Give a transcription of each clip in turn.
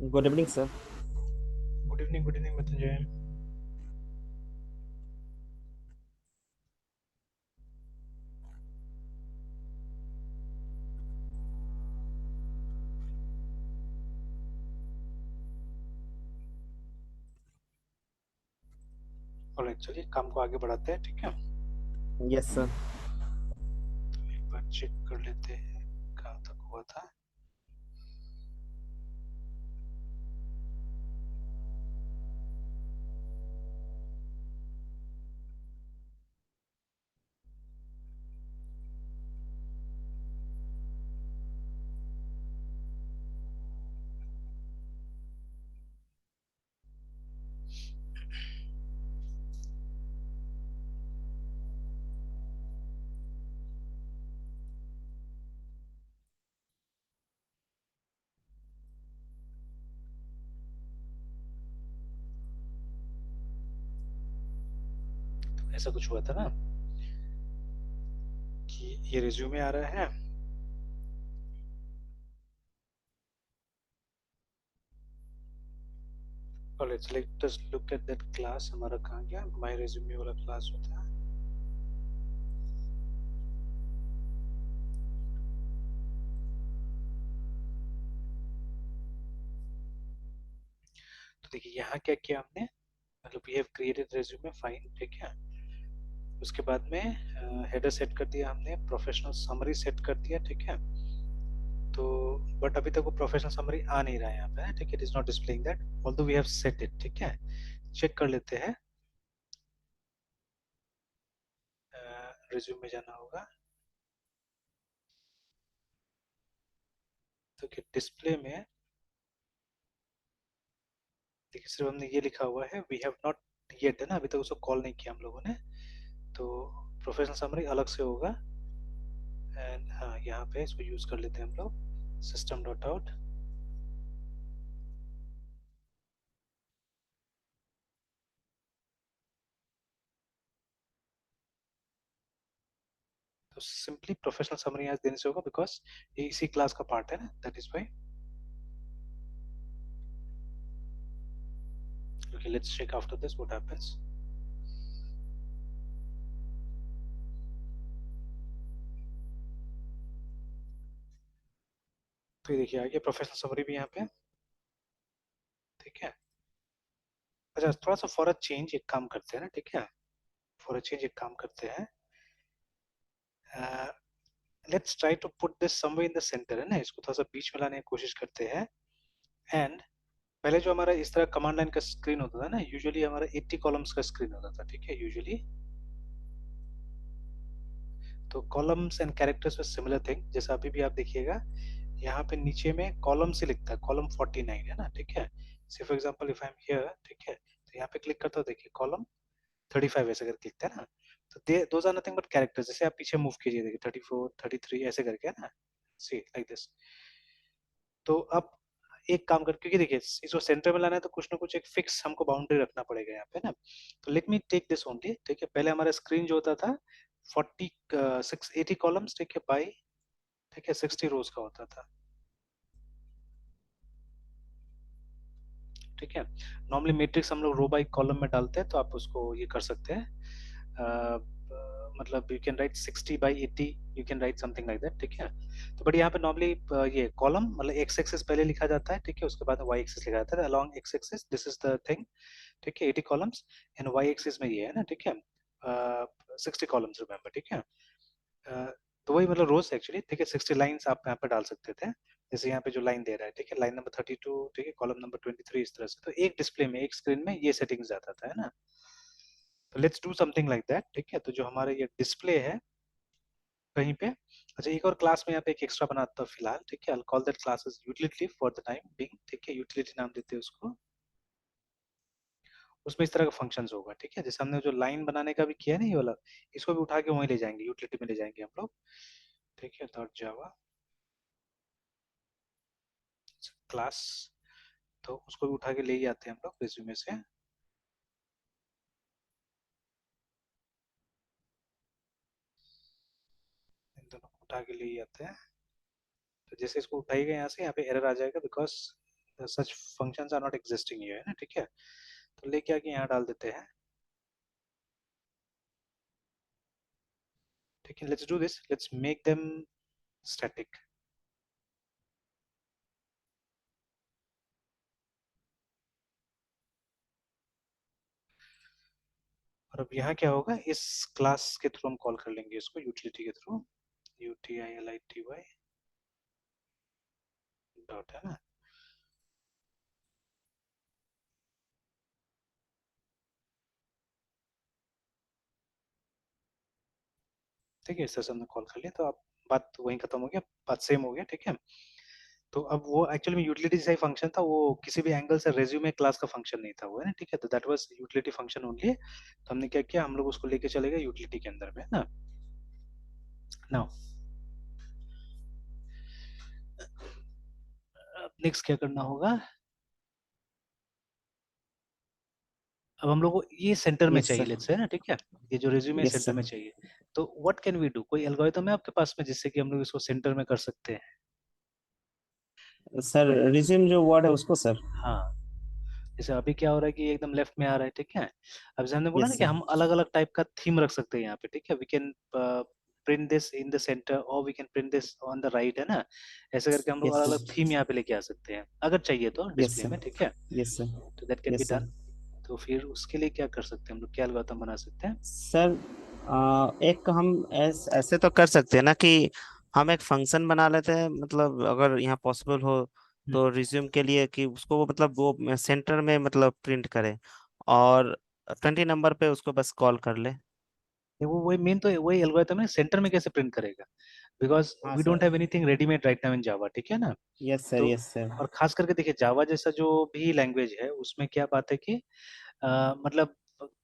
Good evening sir. Good evening Mrityunjay. और चलिए काम को आगे बढ़ाते हैं, ठीक है। Yes sir. तो एक बार चेक कर लेते हैं कहाँ तक हुआ था। तो ऐसा कुछ हुआ था ना कि ये रिज्यूमे आ रहा है। और let's just look at that class. हमारा कहाँ गया? माय रिज्यूमे वाला क्लास होता है। तो देखिए यहाँ क्या किया हमने, मतलब we have created resume, fine, ठीक है। उसके बाद में हेडर सेट कर दिया हमने, प्रोफेशनल समरी सेट कर दिया, ठीक है। तो बट अभी तक वो प्रोफेशनल समरी आ नहीं रहा है यहाँ पे, ठीक है। It is not displaying that although we have set it, ठीक है। चेक कर लेते हैं। रिज्यूम में जाना होगा। तो कि डिस्प्ले में देखिए सिर्फ हमने ये लिखा हुआ है, वी हैव नॉट येट, है ना, अभी तक उसको कॉल नहीं किया हम लोगों ने। तो प्रोफेशनल समरी अलग से होगा। एंड हाँ, यहाँ पे इसको यूज कर लेते हैं हम लोग, सिस्टम डॉट आउट। तो सिंपली प्रोफेशनल समरी आज देने से होगा, बिकॉज ये इसी क्लास का पार्ट है ना, that is why. Okay, let's check after this what happens. तो ये देखिए आ गया प्रोफेशनल समरी भी यहाँ पे, ठीक है। अच्छा, थोड़ा सा फॉर अ चेंज एक काम करते हैं ना, ठीक है। फॉर अ चेंज एक काम करते हैं, let's try to put this somewhere in the centre, है ना, इसको थोड़ा सा बीच में लाने की कोशिश करते हैं। एंड पहले जो हमारा इस तरह कमांड लाइन का स्क्रीन होता था ना, यूजुअली हमारा 80 कॉलम्स का स्क्रीन होता था, ठीक है, यूजुअली। तो कॉलम्स एंड कैरेक्टर्स में सिमिलर थिंग, जैसा अभी भी आप देखिएगा यहाँ पे नीचे में कॉलम से लिखता है, कॉलम 49 है ना, ठीक है। से for example if I am here, ठीक है, तो यहाँ पे क्लिक करता हूँ, देखिए कॉलम 35 ऐसे करके लिखता है ना। तो they those are nothing but characters. जैसे आप पीछे मूव कीजिए, देखिए 34 33 ऐसे करके, है ना, सी लाइक दिस। तो अब एक काम कर, क्योंकि देखिए इसको सेंटर में लाना है तो कुछ ना कुछ एक फिक्स हमको बाउंड्री रखना पड़ेगा यहाँ पे ना। तो let me take this only, ठीक है। पहले हमारा स्क्रीन जो होता था 80 कॉलम्स, ठीक है, बाई, ठीक है, 60 रोज का होता था, ठीक है। नॉर्मली मैट्रिक्स हम लोग रो बाई कॉलम में डालते हैं, तो आप उसको ये कर सकते हैं। मतलब you can write 60 by 80, you can write something like that, ठीक है। तो बट यहाँ पे नॉर्मली ये कॉलम मतलब एक्स एक्सिस पहले लिखा जाता है, ठीक है, उसके बाद वाई एक्सिस लिखा जाता है, along x axis this is the thing, ठीक है, 80 कॉलम्स। एंड वाई एक्सिस में ये है ना, ठीक है, 60 कॉलम्स, रिमेंबर, ठीक है। तो वही मतलब रोज एक्चुअली, ठीक है, 60 लाइंस आप यहाँ पे डाल सकते थे। जैसे यहाँ पे जो लाइन दे रहा है, ठीक है, लाइन नंबर 32, ठीक है, कॉलम नंबर 23, इस तरह से। तो एक डिस्प्ले में, एक स्क्रीन में ये सेटिंग्स जाता था, है ना। तो let's do something like that, ठीक है। तो जो हमारा ये डिस्प्ले है कहीं पे, अच्छा एक और क्लास में यहाँ पे एक एक्स्ट्रा बनाता हूँ फिलहाल, ठीक है। I call that class is utility for the time being, ठीक है, यूटिलिटी नाम देते हैं उसको। उसमें इस तरह का फंक्शंस होगा, ठीक है। जैसे हमने जो लाइन बनाने का भी किया ना, ये वाला, इसको भी उठा के वहीं ले जाएंगे, यूटिलिटी में ले जाएंगे हम लोग, ठीक है। डॉट जावा क्लास, तो उसको भी उठा के ले ही आते हैं हम लोग रिज्यूमे से। इन दोनों को उठा के ले ही आते हैं। तो जैसे इसको उठाइएगा यहाँ से, यहाँ पे एरर आ जाएगा, because such functions are not existing here, है ना, ठीक है। तो लेके आके यहाँ डाल देते हैं, ठीक है। Let's do this, let's make them static. और अब यहाँ क्या होगा, इस क्लास के थ्रू हम कॉल कर लेंगे इसको, यूटिलिटी के थ्रू, utility डॉट, है ना। ठीक है, इस तरह से हमने कॉल कर लिया, तो अब बात वहीं खत्म हो गया, बात सेम हो गया, ठीक है। तो अब वो एक्चुअली में यूटिलिटी जैसा ही फंक्शन था, वो किसी भी एंगल से रेज्यूमे क्लास का फंक्शन नहीं था वो, है ना, ठीक है। तो that was utility function only. तो हमने क्या किया, हम लोग उसको लेके चले गए यूटिलिटी के अंदर में, है ना। नाउ नेक्स्ट क्या करना होगा, अब हम लोग को ये सेंटर में यस चाहिए, सर, लेट्स से, है ना, ठीक है। ये जो रेज्यूमे यस सेंटर सर। में चाहिए, तो व्हाट कैन वी डू, कोई एल्गोरिथम है आपके पास में जिससे कि हम लोग इसको सेंटर में कर सकते हैं? सर रिज्यूम जो वर्ड है उसको सर। हाँ, जैसे अभी क्या हो रहा है कि ये एकदम लेफ्ट में आ रहा है, ठीक है। अब जैसे हमने बोला ना यस कि सर, हम अलग अलग टाइप का थीम रख सकते हैं यहाँ पे, ठीक है। We can print this in the centre और we can print this on the right, है ना। ऐसे करके हम लोग यस अलग अलग सर, थीम यहाँ पे लेके आ सकते हैं अगर चाहिए तो यस डिस्प्ले सर, में, ठीक है। यस सर, तो that can be yes sir. Done. तो फिर उसके लिए क्या कर सकते हैं हम लोग, क्या एल्गोरिथम बना सकते हैं? सर एक हम ऐसे तो कर सकते हैं ना कि हम एक फंक्शन बना लेते हैं, मतलब अगर यहाँ पॉसिबल हो तो रिज्यूम के लिए, कि उसको वो मतलब वो सेंटर में मतलब प्रिंट करे, और 20 नंबर पे उसको बस कॉल कर ले। वो वही मेन तो वही एल्गोरिथम है, सेंटर में कैसे प्रिंट करेगा, बिकॉज हाँ we don't sir. Have anything readymade right now in Java, ठीक है ना। यस सर, तो यस सर, और खास करके देखिए जावा जैसा जो भी लैंग्वेज है उसमें क्या बात है कि मतलब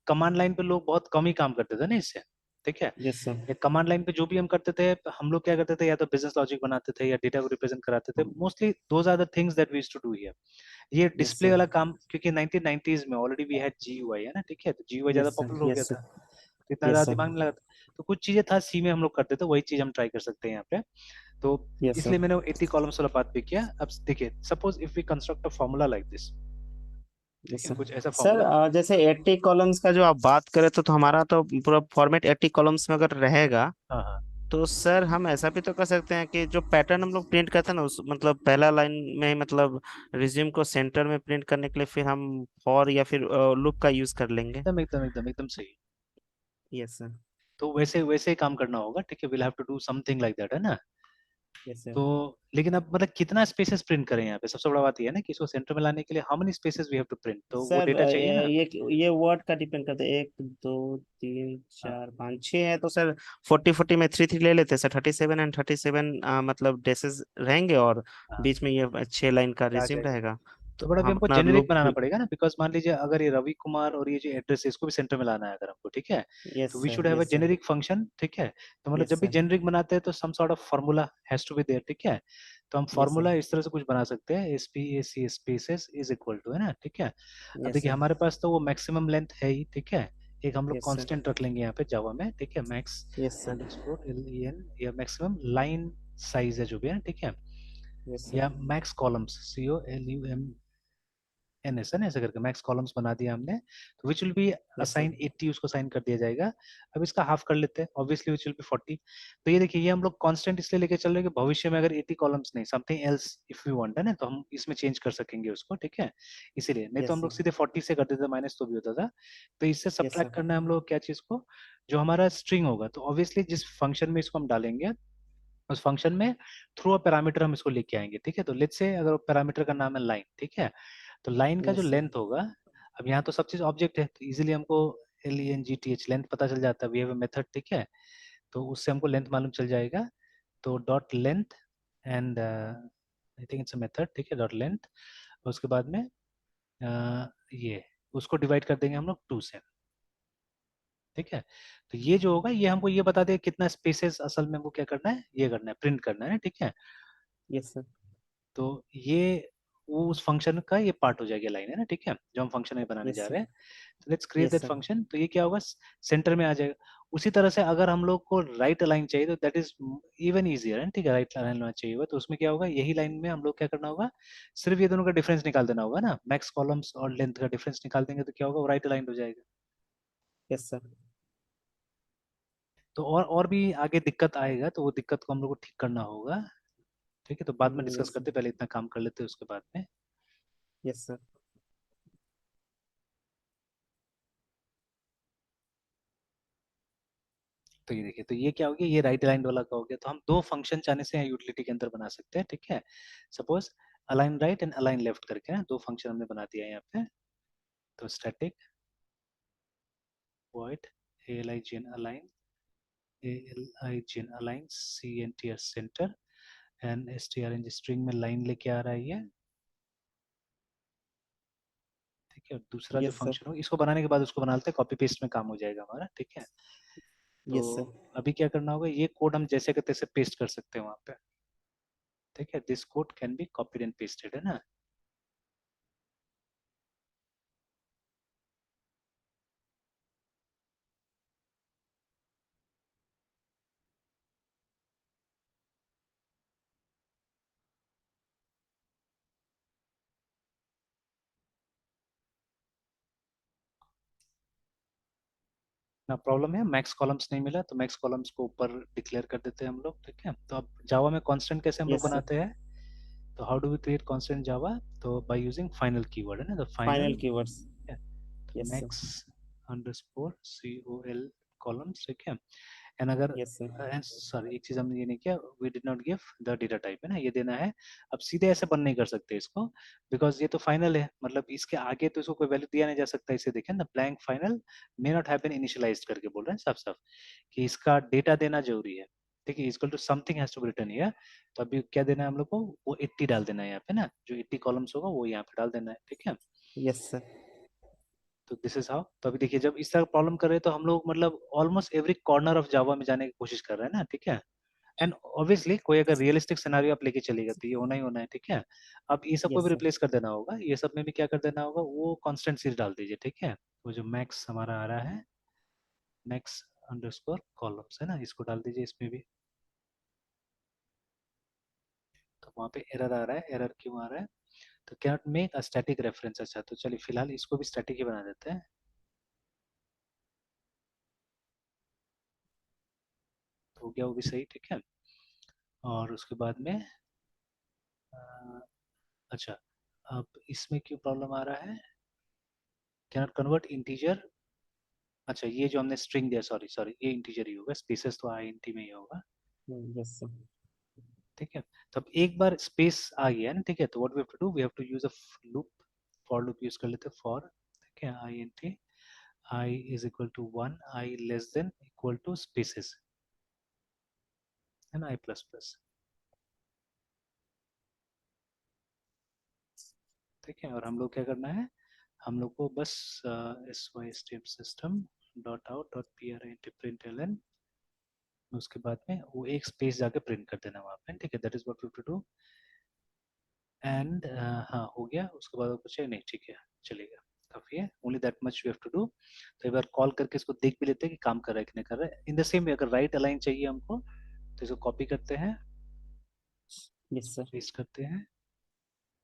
कमांड लाइन पे लोग बहुत कम ही काम करते थे ना इससे, ठीक है। यस सर, ये कमांड लाइन पे जो भी हम करते थे, हम लोग क्या करते थे, या तो बिजनेस लॉजिक बनाते थे या डेटा को रिप्रेजेंट कराते थे, mostly those are the things that we used to do here. ये यस डिस्प्ले सर, वाला काम क्योंकि 1990s में ऑलरेडी वी हैड जीयूआई, है ना, ठीक है। तो जीयूआई ज्यादा यस सर, पॉपुलर हो गया यस था, सर, तो इतना यस ज्यादा सर, दिमाग नहीं लगा था। तो कुछ चीजें था सी में हम लोग करते थे, वही चीज हम ट्राई कर सकते हैं यहाँ पे। तो यस इसलिए सर। मैंने 80 कॉलम्स वाला बात भी किया। अब देखिए, suppose if we construct a formula like this, ठीक यस है, सर। कुछ ऐसा सर फॉर्मूला। जैसे 80 कॉलम्स का जो आप बात करें तो हमारा तो पूरा फॉर्मेट 80 कॉलम्स में अगर रहेगा, हाँ हाँ, तो सर हम ऐसा भी तो कर सकते हैं कि जो पैटर्न हम लोग प्रिंट करते हैं ना, उस मतलब पहला लाइन में ही मतलब रिज्यूम को सेंटर में प्रिंट करने के लिए फिर हम फॉर या फिर लूप का यूज कर लेंगे। एकदम एकदम एकदम एकदम सही। यस सर, तो वैसे वैसे ही काम करना होगा, ठीक है। Will have to do something like that, है ना। Yes sir. तो लेकिन अब मतलब कितना स्पेसेस प्रिंट करें यहाँ पे, सबसे बड़ा बात ये है ना कि इसको सेंटर में लाने के लिए how many spaces we have to print, तो वो सर डेटा चाहिए ना। ये वर्ड का डिपेंड करता है, 1 2 3 4 5 6 है तो सर 40 40 में 3 3 ले लेते हैं सर, 37 एंड 37 मतलब डेसेस रहेंगे, और हाँ, बीच में ये 6 लाइन का आ रिज्यूम जाएगा। रहेगा। तो तो बड़ा भी हम हमको अपना जेनेरिक लूप बनाना भी। पड़ेगा ना, बिकॉज मान लीजिए अगर ये रवि कुमार और ये जो एड्रेस है इसको भी सेंटर में लाना है अगर हमको, ठीक है। यस तो we sir, should have a yes sir, generic function, ठीक है। तो मतलब जब यस भी सर, जेनेरिक बनाते हैं तो some sort of formula has to be there, ठीक है। तो हम यस सर, फार्मूला इस तरह से कुछ बना सकते हैं, S P A C spaces is equal to, है ना, ठीक है। अब यस देखिए सर, हमारे पास तो वो मैक्सिमम लेंथ है ही, ठीक है। एक हम लोग यस सर, कांस्टेंट रख लेंगे यहाँ पे जावा में, ठीक है, max yes sir, underscore L E N, या मैक्सिमम लाइन साइज है जो भी है, ठीक है। यस सर, या max columns C O L U M N S, है ना, ऐसे करके मैक्स कॉलम्स बना दिया हमने। तो which will be yes sir, assign 80, उसको साइन कर दिया जाएगा। अब इसका हाफ कर लेते हैं, ऑब्वियसली विच विल बी 40। तो ये देखिए, ये हम लोग कांस्टेंट इसलिए लेके चल रहे हैं कि भविष्य में अगर 80 कॉलम्स नहीं, something else if we want, है ना, तो हम इसमें चेंज कर सकेंगे उसको, ठीक है। इसीलिए नहीं तो यस हम लोग सर, सीधे 40 से कर देते माइनस, तो भी होता था। तो इससे यस सब्ट्रैक्ट सर, करना है हम लोग क्या चीज को, जो हमारा स्ट्रिंग होगा। तो ऑब्वियसली जिस फंक्शन में इसको हम डालेंगे, उस फंक्शन में थ्रू अ पैरामीटर हम इसको लेके आएंगे, ठीक है। तो लेट्स से अगर पैरामीटर का नाम है लाइन, ठीक है। तो लाइन का जो यस सर, लेंथ होगा, अब यहाँ तो सब चीज ऑब्जेक्ट है तो इजीली हमको L E N G T H length पता चल जाता है, वी हैव अ मेथड, ठीक है। तो उससे हमको लेंथ मालूम चल जाएगा। तो dot length and I think it's a method, ठीक है, डॉट लेंथ। उसके बाद में ये उसको डिवाइड कर देंगे हम लोग 2 से, ठीक है। तो ये जो होगा ये हमको ये बता देगा कितना स्पेसेस असल में वो क्या करना है, ये करना है, प्रिंट करना है, ठीक है। यस सर, तो ये वो उस फंक्शन का ये पार्ट हो जाएगा, लाइन, है ना, ठीक है, जो हम फंक्शन में बनाने यस जा सर, रहे हैं। तो let's create yes that sir, function. तो ये क्या होगा, सेंटर में आ जाएगा। उसी तरह से अगर हम लोग को राइट अलाइन चाहिए तो दैट इज इवन ईजियर है, ठीक है। राइट अलाइन होना चाहिए होगा तो उसमें क्या होगा, यही लाइन में हम लोग क्या करना होगा, सिर्फ ये दोनों का डिफरेंस निकाल देना होगा ना, मैक्स कॉलम्स और लेंथ का डिफरेंस निकाल देंगे तो क्या होगा, वो राइट अलाइन हो जाएगा। Yes sir. तो और भी आगे दिक्कत आएगा तो वो दिक्कत को हम लोग को ठीक करना होगा, ठीक है। तो बाद में डिस्कस यस सर। करते, पहले इतना काम कर लेते हैं उसके बाद में। Yes sir. तो ये देखिए, तो ये क्या हो गया, ये राइट अलाइंड वाला का हो गया। तो हम दो फंक्शन चाहने से यूटिलिटी के अंदर बना सकते हैं, ठीक है। Suppose align right and align left करके ना दो फंक्शन हमने बना दिया है यहाँ पे। तो static void align align align align cntr center and strng string में लाइन लेके आ रहा है ये, ठीक है। और दूसरा जो यस सर। फंक्शन हो इसको बनाने के बाद उसको बना लेते हैं, कॉपी पेस्ट में काम हो जाएगा हमारा, ठीक है। तो यस सर। अभी क्या करना होगा, ये कोड हम जैसे के तैसे पेस्ट कर सकते हैं वहां पे, ठीक है। This code can be copied and pasted, है ना। ना प्रॉब्लम है, मैक्स कॉलम्स नहीं मिला तो मैक्स कॉलम्स को ऊपर डिक्लेयर कर देते हैं हम लोग, ठीक है। तो अब जावा में कांस्टेंट कैसे हम लोग यस सर। बनाते हैं, तो how do we create constant Java, तो बाय यूजिंग फाइनल कीवर्ड, है ना। तो final final keywords. Yes sir. Max underscore COL columns, ठीक है। एंड अगर यस सर। सॉरी एक चीज हमने ये नहीं किया, we did not give the data type, है ना, ये देना है। अब सीधे ऐसे बंद नहीं कर सकते इसको, बिकॉज ये तो फाइनल है, मतलब इसके आगे तो इसको कोई वैल्यू दिया नहीं जा सकता। इसे देखें ना, blank final may not have been initialized करके बोल रहे हैं साफ साफ कि इसका डेटा देना जरूरी है, ठीक है। Equal to something has to be written here. तो अभी क्या देना है हम लोग को, वो 80 डाल देना है यहाँ पे ना, जो 80 कॉलम्स होगा वो यहाँ पे डाल देना है, ठीक है। Yes sir. तो दिस इज हाउ। तो अभी देखिए, जब इस तरह प्रॉब्लम कर रहे हैं तो हम लोग मतलब almost every corner of Java में जाने की कोशिश कर रहे हैं ना, ठीक है। एंड ऑब्वियसली कोई अगर रियलिस्टिक सिनारियो आप लेके चलेगा तो ये होना ही होना है, ठीक है। अब ये सबको भी यस सर। रिप्लेस कर देना होगा, ये सब में भी क्या कर देना होगा, वो कांस्टेंट सीरीज डाल दीजिए, ठीक है। वो जो मैक्स हमारा आ रहा है, मैक्स अंडरस्कोर कॉलम्स, है ना, इसको डाल दीजिए इसमें भी। तो वहाँ पे एरर आ रहा है, एरर क्यों आ रहा है, तो cannot make a static reference. अच्छा, तो चलिए फिलहाल इसको भी स्टैटिक ही बना देते हैं। तो हो गया वो भी सही, ठीक है। और उसके बाद में अच्छा, अब इसमें क्यों प्रॉब्लम आ रहा है, कैनॉट कन्वर्ट इंटीजर। अच्छा, ये जो हमने स्ट्रिंग दिया, सॉरी सॉरी, ये इंटीजर ही होगा, स्पेसेस तो INT में ही होगा, यस सर। ठीक है। तो अब एक बार स्पेस आ गया ना, ठीक है, तो what we have to do, we have to use a loop, for loop use कर लेते हैं, फॉर, ठीक है। INT I is equal to 1, I less than equal to spaces, है ना, I प्लस प्लस, ठीक है। और हम लोग क्या करना है, हम लोग को बस SYSTM system dot out dot PRINT print एलन, उसके बाद में वो एक स्पेस जाके प्रिंट कर देना वहाँ पे, ठीक है। That is what we have to do. And हाँ हो गया, उसके बाद और कुछ है नहीं, ठीक है, चलेगा, काफी है, only that much we have to do. तो एक बार कॉल करके इसको देख भी लेते हैं कि काम कर रहा है कि नहीं कर रहा है। इन द सेम वे अगर राइट अलाइन चाहिए हमको तो इसको कॉपी करते हैं, यस सर। पेस्ट करते हैं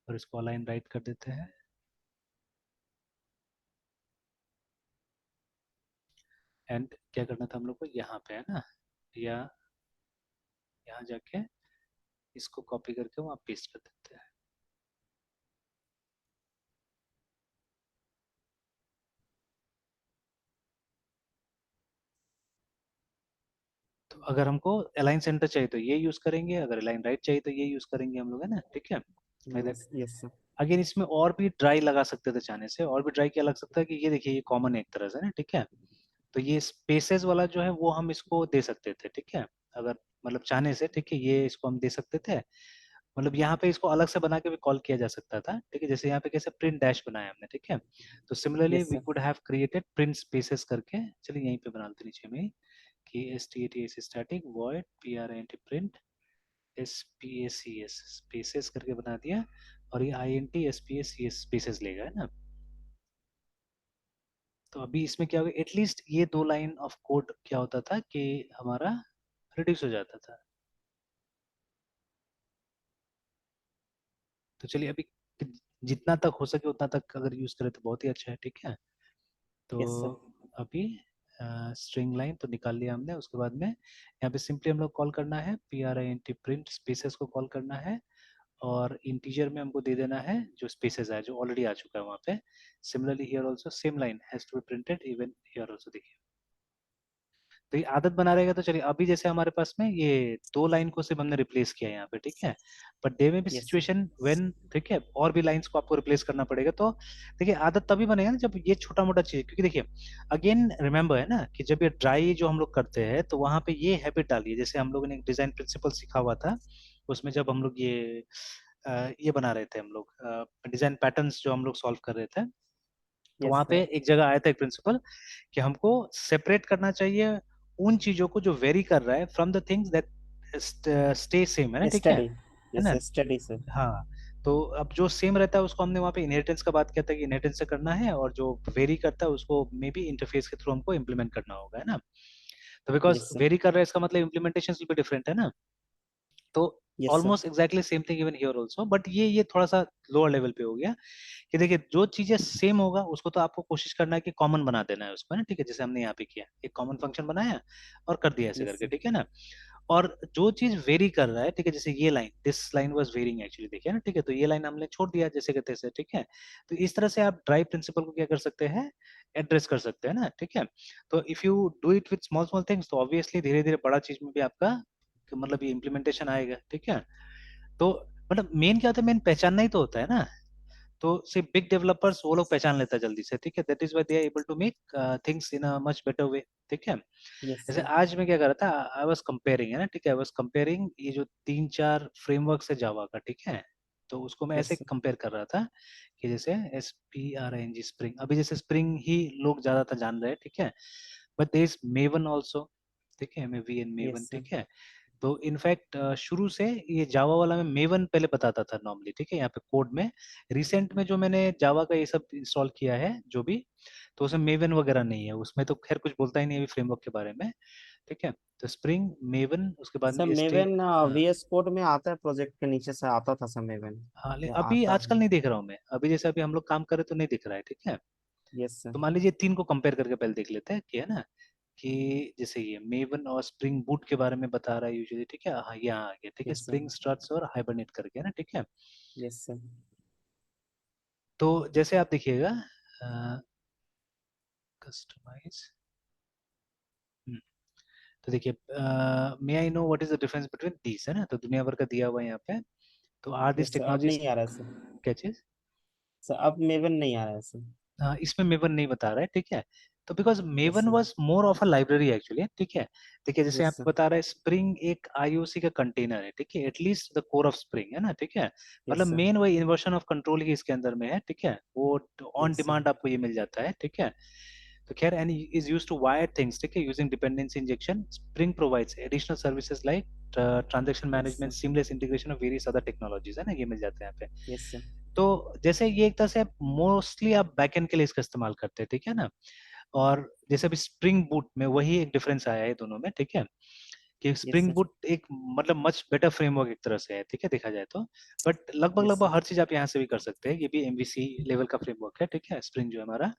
और इसको अलाइन राइट कर देते हैं। एंड क्या करना था हम लोग को, यहाँ पे है ना, या यहाँ जाके इसको कॉपी करके वहाँ पेस्ट कर देते हैं। तो अगर हमको अलाइन सेंटर चाहिए तो ये यूज करेंगे, अगर अलाइन राइट चाहिए तो ये यूज करेंगे हम लोग, है ना, ठीक है। यस। Yes sir. अगेन इसमें और भी ड्राई लगा सकते थे चाहने से, और भी ड्राई क्या लग सकता है कि ये देखिए, ये कॉमन है एक तरह से ना, ठीक है। तो ये स्पेसेस वाला जो है वो हम इसको दे सकते थे, ठीक है, अगर मतलब चाहने से, ठीक है, ये इसको हम दे सकते थे। मतलब यहाँ पे इसको अलग से बना के भी कॉल किया जा सकता था, ठीक है, जैसे यहाँ पे कैसे प्रिंट डैश बनाया हमने, ठीक है। तो similarly yes we sir. Could have created print spaces करके, चलिए यहीं पे बना लेते नीचे में कि STATS static void PRINT print SPACS spaces करके बना दिया, और ये INT SPACS स्पेसेस लेगा, है ना। तो अभी इसमें क्या होगा, एटलीस्ट ये 2 लाइन ऑफ कोड क्या होता था कि हमारा रिड्यूस हो जाता था। तो चलिए अभी जितना तक हो सके उतना तक अगर यूज करें तो बहुत ही अच्छा है, ठीक है। तो यस सर। अभी स्ट्रिंग लाइन तो निकाल लिया हमने, उसके बाद में यहाँ पे सिंपली हम लोग कॉल करना है print प्रिंट स्पेसेस को कॉल करना है, और इंटीजर में हमको दे देना है जो स्पेसेस है जो ऑलरेडी आ चुका है वहाँ पे। Similarly here also same line has to be printed even here also, देखिए। तो ये आदत बना रहेगा। तो चलिए अभी जैसे हमारे पास में ये 2 लाइन को सिर्फ हमने रिप्लेस किया है यहाँ पे, ठीक है। बट दे में भी यस सर। सिचुएशन व्हेन, ठीक है, और भी लाइंस को आपको रिप्लेस करना पड़ेगा। तो देखिए आदत तभी बनेगा ना जब ये छोटा मोटा चीज, क्योंकि देखिए अगेन रिमेम्बर है ना कि जब ये ड्राई जो हम लोग करते हैं तो वहां पे ये हैबिट डालिए। जैसे हम लोगों ने एक डिजाइन प्रिंसिपल सीखा हुआ था, उसमें जब हम लोग ये बना रहे थे, हम लोग डिजाइन पैटर्न्स जो हम लोग सॉल्व कर रहे थे, तो यस वहां पे सर। एक जगह आया था एक प्रिंसिपल कि हमको सेपरेट करना चाहिए उन चीजों को जो वेरी कर रहा है from the things that stay same, है ना, ठीक स्टडी। है यस ना। Sir, study sir. हाँ, तो अब जो सेम रहता है उसको हमने वहाँ पे इनहेरिटेंस का बात किया था कि इनहेरिटेंस से करना है, और जो वेरी करता है उसको मे बी इंटरफेस के थ्रू हमको इम्प्लीमेंट करना होगा, है ना। तो बिकॉज यस सर। वेरी कर रहा है इसका मतलब इम्प्लीमेंटेशन विल बी डिफरेंट, है ना। तो yes sir. Almost exactly same thing even here also, but ये थोड़ा सा लोअर लेवल पे हो गया कि देखिए जो चीजें सेम होगा उसको तो आपको कोशिश करना है कि कॉमन बना देना है उसको, है ना, ठीक है। जैसे हमने यहाँ पे किया, एक कॉमन फंक्शन बनाया और कर दिया ऐसे यस करके, सर। ठीक है ना। और जो चीज वेरी कर रहा है, ठीक है, जैसे ये line, this line was varying actually, देखिए ना, ठीक है, तो ये लाइन हमने छोड़ दिया जैसे कहते हैं, ठीक है। तो इस तरह से आप ड्राइव प्रिंसिपल को क्या कर सकते हैं, एड्रेस कर सकते हैं ना, ठीक है। तो if you do it with small small things तो ऑब्वियसली धीरे धीरे बड़ा चीज में भी आपका मतलब ये इम्प्लीमेंटेशन आएगा, ठीक है। तो मतलब मेन क्या होता है, मेन पहचानना ही तो होता है ना। तो सिर्फ बिग डेवलपर्स वो लोग पहचान लेता है जल्दी से, ठीक है। That is why they are able to make things in a much better way, ठीक है। यस जैसे सर। आज मैं क्या कर रहा था, आई वाज कंपेयरिंग, है ना, ठीक है, आई वाज कंपेयरिंग ये जो 3 4 फ्रेमवर्क है जावा का, ठीक है। तो उसको मैं ऐसे यस सर। कंपेयर कर रहा था कि जैसे SPRING स्प्रिंग, अभी जैसे स्प्रिंग ही लोग ज्यादातर जान रहे हैं, ठीक है। But there is Maven also, ठीक है, MAVN यस मेवन, सर। ठीक है। तो इनफैक्ट शुरू से ये जावा वाला मैं मेवन पहले बताता था नॉर्मली, ठीक है, यहाँ पे कोड में। रिसेंट में जो मैंने जावा का ये सब इंस्टॉल किया है जो भी, तो उसमें मेवन वगैरह नहीं है, उसमें तो खैर कुछ बोलता ही नहीं है फ्रेमवर्क के बारे में, ठीक है। तो स्प्रिंग मेवन, उसके बाद में सर एसटी। मेवन हाँ VS कोड में आता है, प्रोजेक्ट के नीचे से आता था सर मेवन। हाँ, या अभी आता आजकल है। नहीं देख रहा हूँ मैं, अभी जैसे अभी हम लोग काम कर रहे तो नहीं दिख रहा है, ठीक है। Yes sir. तो मान लीजिए तीन को कंपेयर करके पहले देख लेते हैं कि, है ना, कि जैसे ये मेवन और स्प्रिंग बूट के बारे में बता रहा है यूजुअली, ठीक है। हाँ यहाँ आ गया, ठीक है, यस सर। स्प्रिंग स्ट्रट्स और हाइबरनेट करके, है ना, ठीक है। Yes sir. तो जैसे आप देखिएगा कस्टमाइज, तो देखिए may I know what is the difference between these, है ना, तो दुनिया भर का दिया हुआ है यहाँ पे। तो आर दिस यस सर, अब टेक्नोलॉजीज, नहीं आ रहा है सर। क्या चीज। सर अब मेवन नहीं आ रहा है सर। हाँ, इसमें मेवन नहीं बता रहा है, ठीक है। तो because yes maven sir. Was more of a library actually, ठीक है। देखिए जैसे यहाँ यस पे सर। बता रहा है स्प्रिंग एक IOC का कंटेनर है, ठीक है, at least the core of spring, है ना, ठीक है। मतलब यस सर। मेन वही इन्वर्शन ऑफ कंट्रोल ही इसके अंदर में है, ठीक है, वो ऑन यस सर। डिमांड आपको ये मिल जाता है, ठीक है। तो खैर and is used to wire things, ठीक है, using dependency injection. Spring provides additional services like transaction yes management, sir. Seamless integration of various other technologies, है ना, ये मिल जाते हैं यहाँ पे। Yes sir. तो जैसे ये एक तरह से मोस्टली आप बैकएंड के लिए इसका इस्तेमाल करते हैं, ठीक है ना। और जैसे अभी स्प्रिंग बूट में वही एक डिफरेंस आया है दोनों में, ठीक है, कि यस स्प्रिंग सर। बूट एक मतलब मच बेटर फ्रेमवर्क एक तरह से है, ठीक है, देखा जाए तो। बट लगभग यस लगभग सर। हर चीज आप यहाँ से भी कर सकते हैं, ये भी MVC लेवल का फ्रेमवर्क है, ठीक है, स्प्रिंग जो है हमारा।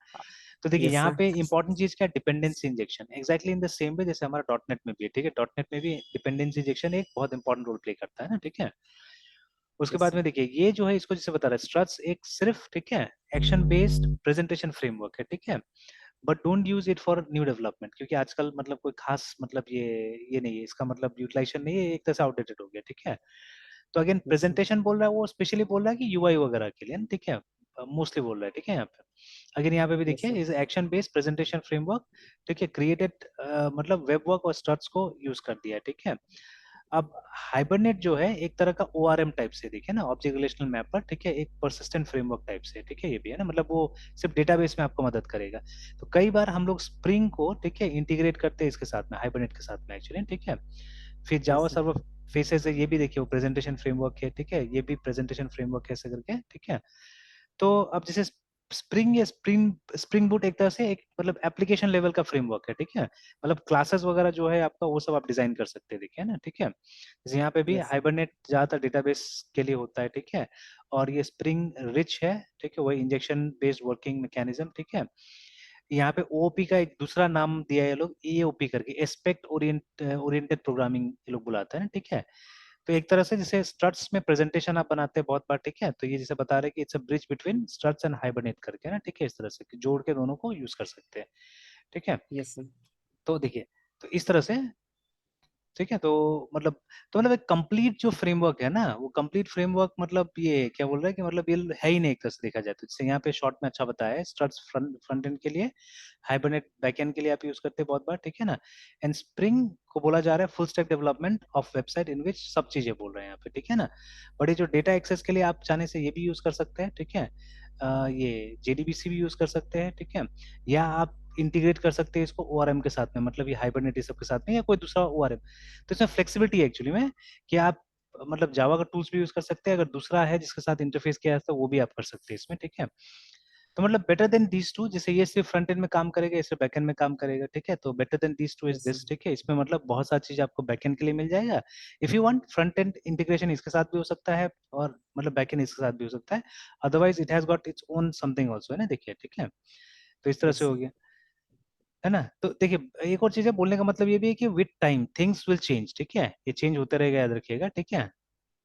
तो देखिए यस यहाँ सर। पे इंपॉर्टेंट चीज क्या है, dependency injection, exactly in the same way जैसे हमारा डॉट नेट में भी है, ठीक है। डॉट नेट में भी डिपेंडेंसी इंजेक्शन एक बहुत इंपॉर्टेंट रोल प्ले करता है ना, ठीक है। उसके यस बाद सर। में देखिए ये जो है इसको जैसे बता रहा है स्ट्रट्स एक सिर्फ, ठीक है, एक्शन बेस्ड प्रेजेंटेशन फ्रेमवर्क है, ठीक है। But don't use it for new development, क्योंकि आजकल मतलब कोई खास मतलब ये नहीं है, इसका मतलब यूटिलाइजेशन नहीं है, एक तरह से आउटडेटेड हो गया, ठीक है। तो अगेन यस सर। प्रेजेंटेशन बोल रहा है वो, स्पेशली बोल रहा है कि UI वगैरह के लिए, ठीक है, मोस्टली बोल रहा है, ठीक है। यहाँ पे अगर यहाँ पे भी यस देखिए sir. Is action based presentation framework, ठीक है, क्रिएटेड मतलब वेब वर्क और स्ट्रट्स को यूज कर दिया है, ठीक है। अब हाइबरनेट जो है एक तरह का ORM टाइप से, देखिए ना, ऑब्जेक्ट रिलेशनल मैपर, ठीक है, एक परसिस्टेंट फ्रेमवर्क टाइप से, ठीक है, ये भी है ना, मतलब वो सिर्फ डेटाबेस में आपको मदद करेगा। तो कई बार हम लोग स्प्रिंग को, ठीक है, इंटीग्रेट करते हैं इसके साथ में, हाइबरनेट के साथ में एक्चुअली, ठीक है। फिर जावा यस सर। सर्वर फेसेस है, ये भी देखिए वो प्रेजेंटेशन फ्रेमवर्क है, ठीक है, ये भी प्रेजेंटेशन फ्रेमवर्क है ऐसे करके, ठीक है। तो अब जैसे स्प्रिंग या स्प्रिंग बूट एक तरह से एक मतलब एप्लीकेशन लेवल का फ्रेमवर्क है, ठीक है। मतलब क्लासेस वगैरह जो है आपका वो सब आप डिजाइन कर सकते हैं, देखिए ना, ठीक है। जैसे यहाँ पे भी यस सर। हाइबरनेट ज्यादातर डेटाबेस के लिए होता है, ठीक है। और ये स्प्रिंग रिच है, ठीक है, वही इंजेक्शन बेस्ड वर्किंग मैकेनिज्म, ठीक है। यहाँ पे ओओपी का एक दूसरा नाम दिया है ये लोग, एओपी करके, एस्पेक्ट ओरिएंटेड प्रोग्रामिंग ये लोग बुलाते हैं, ठीक है। तो एक तरह से जैसे स्ट्रट्स में प्रेजेंटेशन आप बनाते हैं बहुत बार, ठीक है, तो ये जैसे बता रहे हैं कि it's a bridge between struts and hibernate करके ना, ठीक है, इस तरह से कि जोड़ के दोनों को यूज कर सकते हैं, ठीक है। Yes sir. तो देखिए, तो इस तरह से, ठीक है। तो मतलब एक कंप्लीट जो फ्रेमवर्क है ना, वो कंप्लीट फ्रेमवर्क मतलब ये क्या बोल रहा है कि मतलब ये है ही नहीं एक तरह से देखा जाए तो। जैसे यहाँ पे शॉर्ट में अच्छा बताया है, स्ट्रट्स फ्रंट एंड के लिए, हाइबरनेट बैक एंड के लिए आप यूज करते हैं बहुत बार, ठीक है ना। एंड स्प्रिंग को बोला जा रहा है full stack development of website in which, सब चीजें बोल रहे हैं यहाँ पे, ठीक है ना। बट ये जो डेटा एक्सेस के लिए आप चाहने से ये भी यूज कर सकते हैं, ठीक है। ये जेडीबीसी भी यूज कर सकते हैं, ठीक है। या आप इंटीग्रेट कर सकते हैं इसको ओआरएम के साथ में, मतलब ये हाइबरनेट सब के साथ में, या कोई दूसरा ओआरएम। तो इसमें फ्लेक्सिबिलिटी है एक्चुअली में, कि आप मतलब जावा का टूल्स भी यूज कर सकते हैं, अगर दूसरा है जिसके साथ इंटरफेस किया है तो वो भी आप कर सकते हैं इसमें, ठीक है। तो मतलब बेटर देन दीज टू, जैसे ये सिर्फ फ्रंट एंड में काम करेगा, ये सिर्फ बैक एंड में काम करेगा, ठीक है। तो better than these two is yes sir. This, ठीक है। इसमें मतलब बहुत सारी चीज आपको बैक एंड के लिए मिल जाएगा। If you want front end integration इसके साथ भी हो सकता है, और मतलब बैक एंड इसके साथ भी हो सकता है। Otherwise it has got its own something also, है ना, देखिए, ठीक है। तो इस तरह यस से हो सर। गया, है ना। तो देखिए एक और चीज है, बोलने का मतलब ये भी है कि with time things will change, ठीक है, ये चेंज होते रहेगा, याद रखिएगा, ठीक है।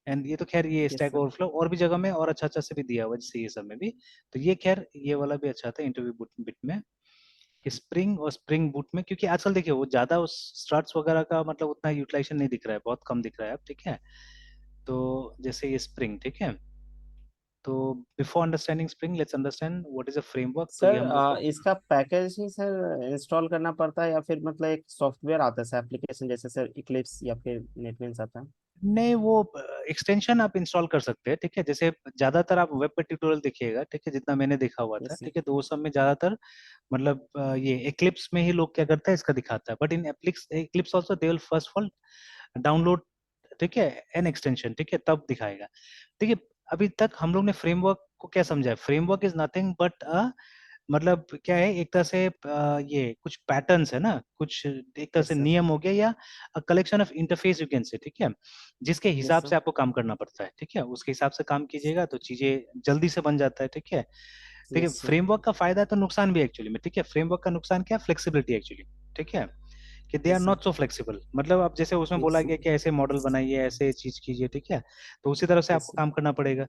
एंड ये तो खैर ये यस स्टैक सर। ओवरफ्लो और भी जगह में और अच्छा अच्छा से भी दिया हुआ है, जैसे ये सब में भी। तो ये खैर ये वाला भी अच्छा था इंटरव्यू बिट में, कि स्प्रिंग और स्प्रिंग बूट में, क्योंकि आजकल देखिए वो ज्यादा उस स्टार्ट्स वगैरह का मतलब उतना यूटिलाइजेशन नहीं दिख रहा है, बहुत कम दिख रहा है अब, ठीक है। तो जैसे ये स्प्रिंग, ठीक है। तो before understanding spring let's understand what is a framework, तो ये सर हम लोग को। इसका पैकेज ही सर इंस्टॉल करना पड़ता है या फिर मतलब एक सॉफ्टवेयर आता है सर, एप्लीकेशन जैसे सर इक्लिप्स या फिर नेटबीन्स आता है? नहीं, वो एक्सटेंशन आप इंस्टॉल कर सकते हैं, ठीक है। जैसे ज्यादातर आप वेब पे ट्यूटोरियल देखिएगा, ठीक है, जितना मैंने देखा हुआ था, यस सर। ठीक है, तो वो सब में ज्यादातर मतलब ये एक्लिप्स में ही लोग क्या करता है इसका दिखाता है, but in applix Eclipse also they will first of all download, ठीक है, एन एक्सटेंशन, ठीक है, तब दिखाएगा। देखिए अभी तक हम लोग ने फ्रेमवर्क को क्या समझा है, फ्रेमवर्क इज नथिंग बट मतलब क्या है, एक तरह से ये कुछ पैटर्न्स है ना, कुछ एक तरह यस से सर। नियम हो गया, या collection of interface you can say, ठीक है, जिसके यस हिसाब सर। से आपको काम करना पड़ता है, ठीक है। उसके हिसाब से काम कीजिएगा तो चीजें जल्दी से बन जाता है, ठीक है। देखिए यस सर। फ्रेमवर्क का फायदा है तो नुकसान भी एक्चुअली में, ठीक है। फ्रेमवर्क का नुकसान क्या है, फ्लेक्सिबिलिटी एक्चुअली, ठीक है, कि they are yes sir. Not so flexible. मतलब अब जैसे उसमें यस बोला सर। गया कि ऐसे मॉडल बनाइए, ऐसे चीज कीजिए, ठीक है, तो उसी तरह से यस आपको सर। काम करना पड़ेगा।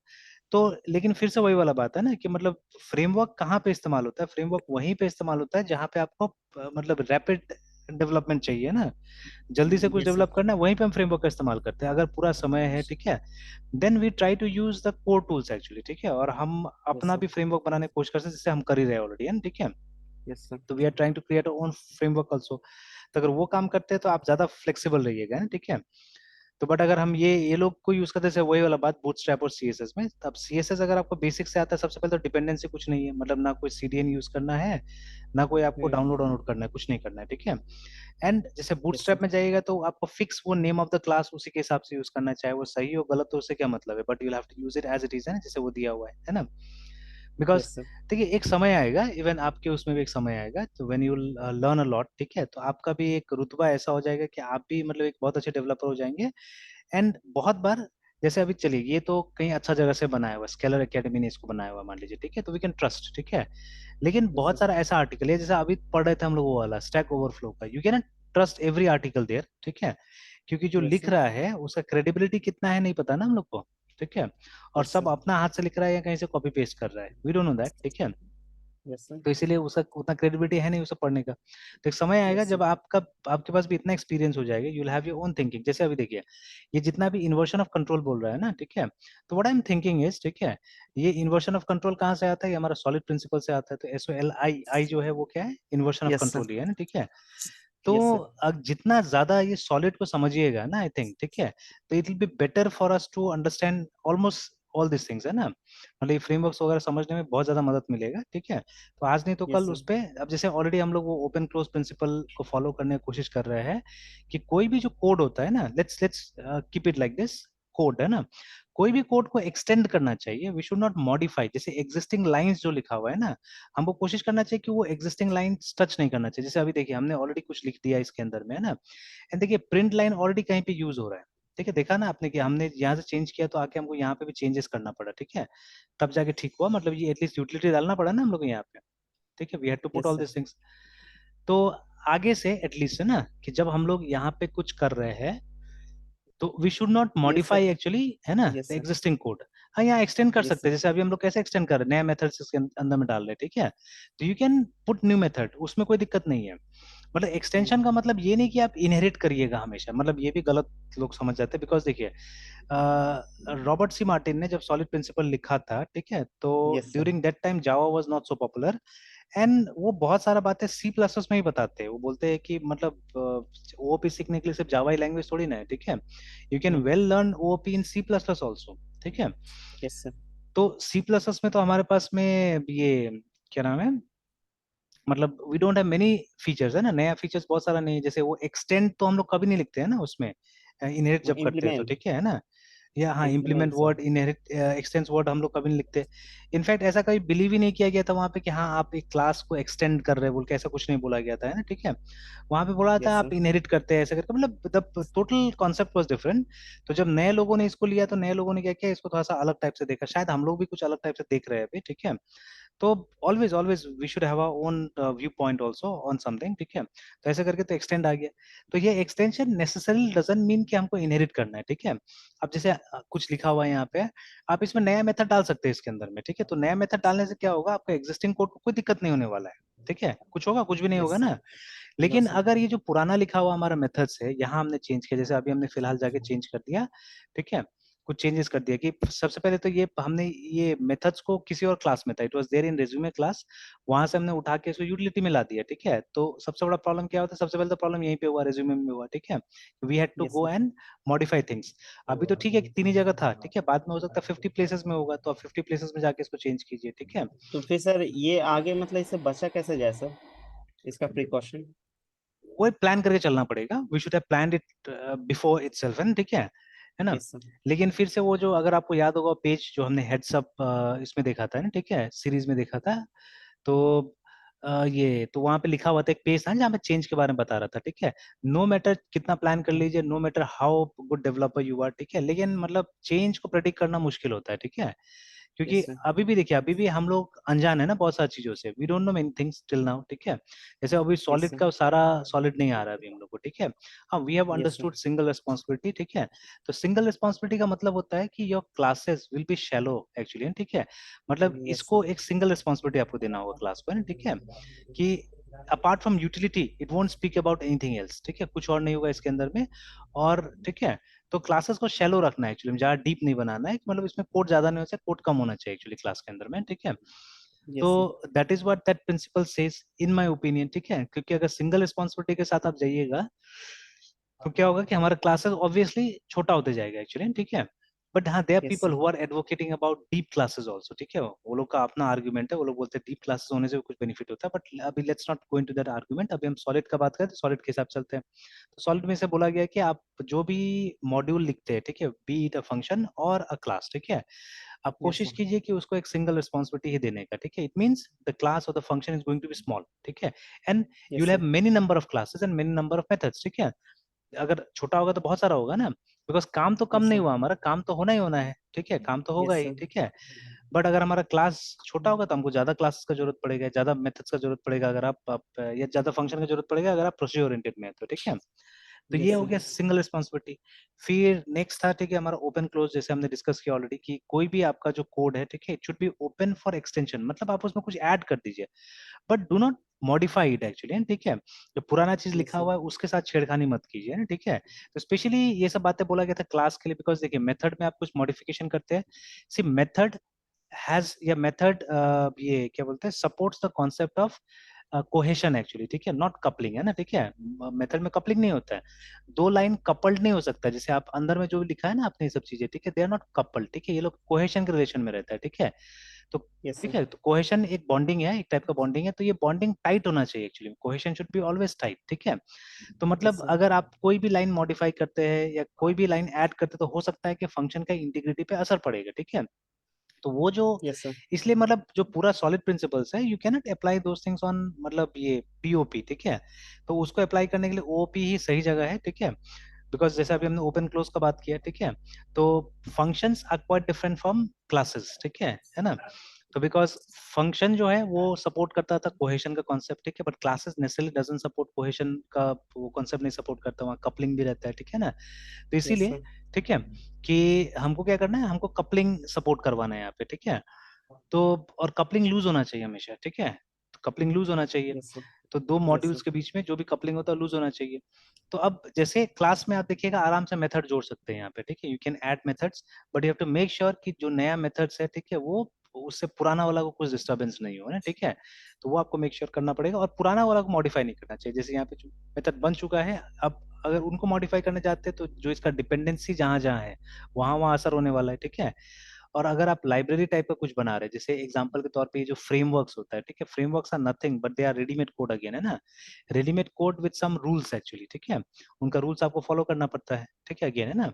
तो लेकिन फिर से वही वाला बात है ना, कि मतलब फ्रेमवर्क कहाँ पे इस्तेमाल होता है, फ्रेमवर्क वहीं पे इस्तेमाल होता है जहाँ पे आपको मतलब रैपिड डेवलपमेंट चाहिए ना, जल्दी से कुछ यस सर। डेवलप करना है, वहीं पे हम फ्रेमवर्क का इस्तेमाल करते हैं। अगर पूरा समय है, ठीक है, then we try to use the core tools actually, ठीक है, और हम यस अपना सर। भी फ्रेमवर्क बनाने की कोशिश करते हैं, जिससे हम कर ही रहे हैं ऑलरेडी, है ना, ठीक है। Yes sir. तो we are trying to create own framework also. तो अगर वो काम करते हैं तो आप ज्यादा फ्लेक्सिबल रहिएगा ना, ठीक है। तो बट अगर हम ये लोग को यूज करते हैं, वही वाला बात बूटस्ट्रैप और सीएसएस में, तब सीएसएस अगर आपको बेसिक से आता है, सबसे पहले तो डिपेंडेंसी कुछ नहीं है, मतलब ना कोई सीडीएन यूज करना है, ना कोई आपको हम्म। डाउनलोड डाउनलोड करना है, कुछ नहीं करना है, ठीक है। एंड जैसे यस सर। बूटस्ट्रैप में जाइएगा तो आपको फिक्स वो नेम ऑफ द क्लास उसी के हिसाब से यूज करना है, चाहे वो सही हो गलत हो उससे क्या मतलब है, but you have to use it as it is, है ना, जैसे वो दिया हुआ है ना। Because yes sir. देखिए एक समय आएगा, इवन आपके उसमें भी एक समय आएगा, तो when you learn a lot, ठीक है, तो आपका भी एक रुतबा ऐसा हो जाएगा कि आप भी मतलब एक बहुत अच्छे डेवलपर हो जाएंगे। एंड बहुत बार जैसे अभी चलिए, ये तो कहीं अच्छा जगह से बनाया हुआ, स्केलर एकेडमी ने इसको बनाया हुआ मान लीजिए, ठीक है, तो वी कैन ट्रस्ट, ठीक है। लेकिन यस बहुत सर। सारा ऐसा आर्टिकल है, जैसे अभी पढ़ रहे थे हम लोग वो वाला स्टैक ओवरफ्लो का, you can trust every article there, ठीक है, क्योंकि जो यस लिख सर। रहा है उसका क्रेडिबिलिटी कितना है नहीं पता ना हम लोग को, ठीक है। और यस सब सर। अपना हाथ से लिख रहा है या कहीं से कॉपी पेस्ट कर रहा है, वी डोंट नो दैट, ठीक है। Yes sir. तो इसीलिए उसका उतना क्रेडिबिलिटी है नहीं उसे पढ़ने का। तो एक समय आएगा यस जब सर। आपका आपके पास भी इतना एक्सपीरियंस हो जाएगा, you will have your own thinking. जैसे अभी देखिए ये जितना भी इन्वर्शन ऑफ कंट्रोल बोल रहा है ना, ठीक है, तो what I am thinking is, ठीक है, ये इन्वर्शन ऑफ कंट्रोल कहाँ से आता है, ये हमारा सॉलिड प्रिंसिपल से आता है। तो SOLI आई जो है वो क्या है, inversion of yes sir. Control ही है ना, ठीक है। तो यस सर। जितना ज्यादा ये सॉलिड को समझिएगा ना, आई थिंक, ठीक है, तो it will be better for us to understand almost all this things, है ना, मतलब ये फ्रेमवर्क्स वगैरह समझने में बहुत ज्यादा मदद मिलेगा, ठीक है। तो आज नहीं तो यस कल सर। उस पे, अब जैसे ऑलरेडी हम लोग वो ओपन क्लोज प्रिंसिपल को फॉलो करने की कोशिश कर रहे हैं, कि कोई भी जो कोड होता है ना, let's let's keep it like this, code है ना, कोई भी कोड को एक्सटेंड करना चाहिए, वी शुड नॉट मॉडिफाई। जैसे एग्जिस्टिंग लाइंस जो लिखा हुआ है ना, हमको कोशिश करना चाहिए कि वो एग्जिस्टिंग लाइन टच नहीं करना चाहिए। जैसे अभी देखिए हमने ऑलरेडी कुछ लिख दिया इसके अंदर में, है ना, एंड देखिए प्रिंट लाइन ऑलरेडी कहीं पे यूज हो रहा है। ठीक है, देखा ना आपने कि हमने यहाँ से चेंज किया तो आके हमको यहाँ पे भी चेंजेस करना पड़ा, ठीक है, तब जाके ठीक हुआ। मतलब ये एटलीस्ट यूटिलिटी डालना पड़ा ना हम लोग को यहाँ पे, ठीक है, we had to put yes all sir. This things. तो आगे से एटलीस्ट है ना कि जब हम लोग यहाँ पे कुछ कर रहे हैं तो we should not yes modify sir. Actually, है ना, the yes sir. Existing code. हाँ, यहाँ एक्सटेंड कर यस सकते हैं, सर। जैसे अभी हम लोग कैसे एक्सटेंड कर रहे हैं, नया मेथड इसके अंदर में डाल रहे हैं, ठीक है, तो you can put new method, उसमें कोई दिक्कत नहीं है। मतलब एक्सटेंशन का मतलब ये नहीं कि आप इनहेरिट करिएगा हमेशा, मतलब ये भी गलत लोग समझ जाते हैं। बिकॉज देखिए रॉबर्ट सी मार्टिन ने जब सॉलिड प्रिंसिपल लिखा था, ठीक है, तो yes sir. During that time Java was not so popular, and वो बहुत सारा बातें सी प्लस प्लस में ही बताते हैं। वो बोलते हैं कि मतलब ओओपी सीखने के लिए सिर्फ जावा ही लैंग्वेज थोड़ी ना है, ठीक है, you can well learn OOP in C plus plus also, ठीक है। Yes sir. तो सी प्लस प्लस में तो हमारे पास में ये क्या नाम है, मतलब we don't have many features, है ना, नया फीचर्स बहुत सारा नहीं है। जैसे वो एक्सटेंड तो हम लोग कभी नहीं लिखते हैं ना उसमें, इनहेरिट जब करते हैं तो, इम्प्लीमेंट। ठीक है ना, या हाँ implement implement sir. Word, inherit, expanse word हम लोग कभी नहीं लिखते। इनफैक्ट ऐसा कभी बिलीव ही नहीं किया गया था वहां पे कि हाँ आप एक क्लास को एक्सटेंड कर रहे हैं बोल के, ऐसा कुछ नहीं बोला गया था, है ना, ठीक है। वहां पे बोला था यस आप सर। इनहेरिट करते हैं ऐसा करके, मतलब the total concept was different. तो जब नए लोगों ने इसको लिया तो नए लोगों ने क्या किया, इसको थोड़ा सा अलग टाइप से देखा, शायद हम लोग भी कुछ अलग टाइप से देख रहे हैं अभी, ठीक है। तो always always we should have our own view point also on something, ठीक है। तो ऐसे करके तो एक्सटेंड आ गया। तो ये एक्सटेंशन नेसेसरली डजंट मीन कि हमको इनहेरिट करना है, ठीक है। अब जैसे कुछ लिखा हुआ है यहाँ पे, आप इसमें नया मेथड डाल सकते हैं इसके अंदर में, ठीक है। तो नया मेथड डालने से क्या होगा, आपका एग्जिस्टिंग कोड को कोई दिक्कत नहीं होने वाला है, ठीक है, कुछ होगा कुछ भी नहीं होगा यस सर। ना। नो लेकिन सर। अगर ये जो पुराना लिखा हुआ हमारा मेथड्स है, यहाँ हमने चेंज किया, जैसे अभी हमने फिलहाल जाके चेंज कर दिया, ठीक है, कुछ चेंजेस कर दिया कि सबसे पहले तो ये हमने ये मेथड्स को किसी और क्लास में था, it was there in resume class, वहां से हमने उठा के इसको यूटिलिटी में ला दिया, ठीक है। तो सबसे बड़ा प्रॉब्लम क्या होता है, सबसे पहले तो प्रॉब्लम यहीं पे हुआ, रिज्यूमे में हुआ, ठीक है, we had to yes go sir. And modify things. अभी तो ठीक है कि तीन ही जगह था, ठीक है, बाद में हो सकता है 50 प्लेसेस में होगा, तो आप 50 प्लेसेस में जाके इसको चेंज कीजिए, ठीक है। तो फिर सर ये आगे मतलब इससे बचा कैसे जाए सर, इसका प्रिकॉशन? वो प्लान करके चलना पड़ेगा, we should have planned it before itself, है ठीक है ना। Yes sir. लेकिन फिर से वो जो, अगर आपको याद होगा पेज जो हमने हेड्सअप इसमें देखा था ना, ठीक है, सीरीज में देखा था, तो ये तो वहां पे लिखा हुआ था, एक पेज था जहाँ पे चेंज के बारे में बता रहा था, ठीक है। नो मैटर कितना प्लान कर लीजिए, no matter how good developer you are, ठीक है, लेकिन मतलब चेंज को प्रेडिक्ट करना मुश्किल होता है, ठीक है। क्योंकि यस सर। अभी भी देखिए, अभी भी हम लोग अनजान है ना बहुत सारी चीजों से, we don't know many things till now, ठीक है। जैसे अभी यस सॉलिड सर। का सारा सॉलिड नहीं आ रहा है अभी हम लोग को, ठीक है। हाँ, we have yes sir. Understood single responsibility, ठीक है। तो सिंगल रिस्पॉन्सिबिलिटी का मतलब होता है कि your classes will be shallow actually, ठीक है। मतलब यस इसको सर। एक सिंगल रिस्पॉन्सिबिलिटी आपको देना होगा क्लास को, है ना, ठीक है, कि apart from utility it won't speak about anything else, ठीक है, कुछ और नहीं होगा इसके अंदर में। और ठीक है, तो क्लासेस को शैलो रखना है एक्चुअली, ज्यादा डीप नहीं बनाना है, मतलब इसमें कोड ज्यादा नहीं होना चाहिए, कोड कम होना चाहिए एक्चुअली क्लास के अंदर में, ठीक है। तो yes sir. That is what that principle says in my opinion, ठीक है। क्योंकि अगर सिंगल रिस्पॉन्सिबिलिटी के साथ आप जाइएगा तो क्या होगा कि हमारा क्लासेस ऑब्वियसली छोटा होते जाएगा एक्चुअली, ठीक है। बट हाँ, they are yes people sir. Who are advocating about deep classes also, ठीक है, वो लोग का अपना आर्गुमेंट है, वो लोग बोलते हैं डीप क्लासेस होने से भी कुछ बेनिफिट होता है, बट अभी let's not go into that argument. अभी हम सॉलिड का बात करें तो सॉलिड के हिसाब से चलते हैं। तो सॉलिड में से बोला गया है कि आप जो भी मॉड्यूल लिखते हैं, ठीक है, बी इट अ फंक्शन और अ क्लास, ठीक है, आप यस कोशिश सर। कीजिए कि उसको एक सिंगल रिस्पॉन्सिबिलिटी ही देने का, ठीक है। इट मींस द क्लास और the function is going to be small, ठीक है, and you yes will sir. Have many number of classes and many number of methods, ठीक है। अगर छोटा होगा तो बहुत सारा होगा ना, बिकॉज काम तो कम यस नहीं सर। हुआ, हमारा काम तो होना ही होना है, ठीक है, काम तो होगा यस ही, सर। ठीक है। बट अगर हमारा क्लास छोटा होगा तो हमको ज्यादा क्लासेस का जरूरत पड़ेगा, ज्यादा मेथड्स का जरूरत पड़ेगा, अगर आप या ज्यादा फंक्शन का जरूरत पड़ेगा अगर आप प्रोसीजर ओरिएंटेड में है तो, ठीक है। तो ये यस हो सर। गया सिंगल रिस्पॉन्सिबिलिटी। फिर नेक्स्ट था, ठीक है, हमारा ओपन क्लोज, जैसे हमने डिस्कस किया ऑलरेडी कि कोई भी आपका जो कोड है, ठीक है, it should be open for extension, मतलब आप उसमें कुछ ऐड कर दीजिए, but do not modify it actually, ठीक है। जो पुराना चीज यस लिखा सर। हुआ है उसके साथ छेड़खानी मत कीजिए ना, ठीक है। तो स्पेशली ये सब बातें बोला गया था क्लास के लिए, बिकॉज देखिए मेथड में आप कुछ मॉडिफिकेशन करते हैं, सी मेथड हैज या मेथड ये क्या बोलते हैं, supports the concept of cohesion actually, ठीक है, नॉट कपलिंग, है ना, ठीक है। मेथड में कपलिंग नहीं होता है, दो लाइन कपल्ड नहीं हो सकता, जैसे आप अंदर में जो लिखा है ना आपने ये सब चीजें, ठीक है, दे आर नॉट कपल्ड, ठीक है, ये लोग कोहेशन के रिलेशन में रहता है, ठीक है। तो यस ठीक सर। है, तो कोहेशन एक बॉन्डिंग है, एक टाइप का बॉन्डिंग है, तो ये बॉन्डिंग टाइट होना चाहिए actually, cohesion should be always tight, ठीक है। तो यस मतलब सर। अगर आप कोई भी लाइन मॉडिफाई करते हैं या कोई भी लाइन ऐड करते हैं तो हो सकता है कि फंक्शन का इंटीग्रिटी पे असर पड़ेगा, ठीक है। तो वो जो, यस सर। इसलिए मतलब जो पूरा सॉलिड प्रिंसिपल्स है, you can not apply those things on मतलब ये पीओपी, ठीक है। तो उसको अप्लाई करने के लिए ओओपी ही सही जगह है, ठीक है। बिकॉज जैसे अभी हमने ओपन क्लोज का बात किया, ठीक है, तो functions are quite different from classes, ठीक है ना। तो बिकॉज फंक्शन जो है वो सपोर्ट करता था कोहेशन का कॉन्सेप्ट, ठीक है, but classes necessarily doesn't support cohesion का, वो कॉन्सेप्ट नहीं सपोर्ट करता, वहाँ कपलिंग भी रहता है, ठीक है ना। तो यस इसीलिए सर। ठीक है कि हमको क्या करना है, हमको कपलिंग सपोर्ट करवाना है यहाँ पे, ठीक है। तो और कपलिंग लूज होना चाहिए हमेशा, ठीक है, तो कपलिंग लूज होना चाहिए। Yes sir. तो दो यस मॉड्यूल्स सर। के बीच में जो भी कपलिंग होता है लूज होना चाहिए। तो अब जैसे क्लास में आप देखिएगा आराम से मेथड जोड़ सकते हैं यहाँ पे, ठीक है, you can add methods, but you have to make sure कि जो नया मेथड्स है, ठीक है, वो उससे पुराना वाला को कुछ डिस्टरबेंस नहीं हो ना, ठीक है। तो वो आपको मेक श्योर करना पड़ेगा, और पुराना वाला को मॉडिफाई नहीं करना चाहिए। जैसे यहाँ पे जो मेथड बन चुका है, अब अगर उनको मॉडिफाई करने जाते हैं तो जो इसका डिपेंडेंसी जहां जहां है वहां वहां असर होने वाला है, ठीक है। और अगर आप लाइब्रेरी टाइप का कुछ बना रहे हैं, जैसे एग्जांपल के तौर पे ये जो फ्रेमवर्क्स होता है, ठीक है, frameworks are nothing but they are readymade code again, है ना, readymade code with some rules actually, ठीक है। उनका रूल्स आपको फॉलो करना पड़ता है, ठीक है, अगेन, है ना।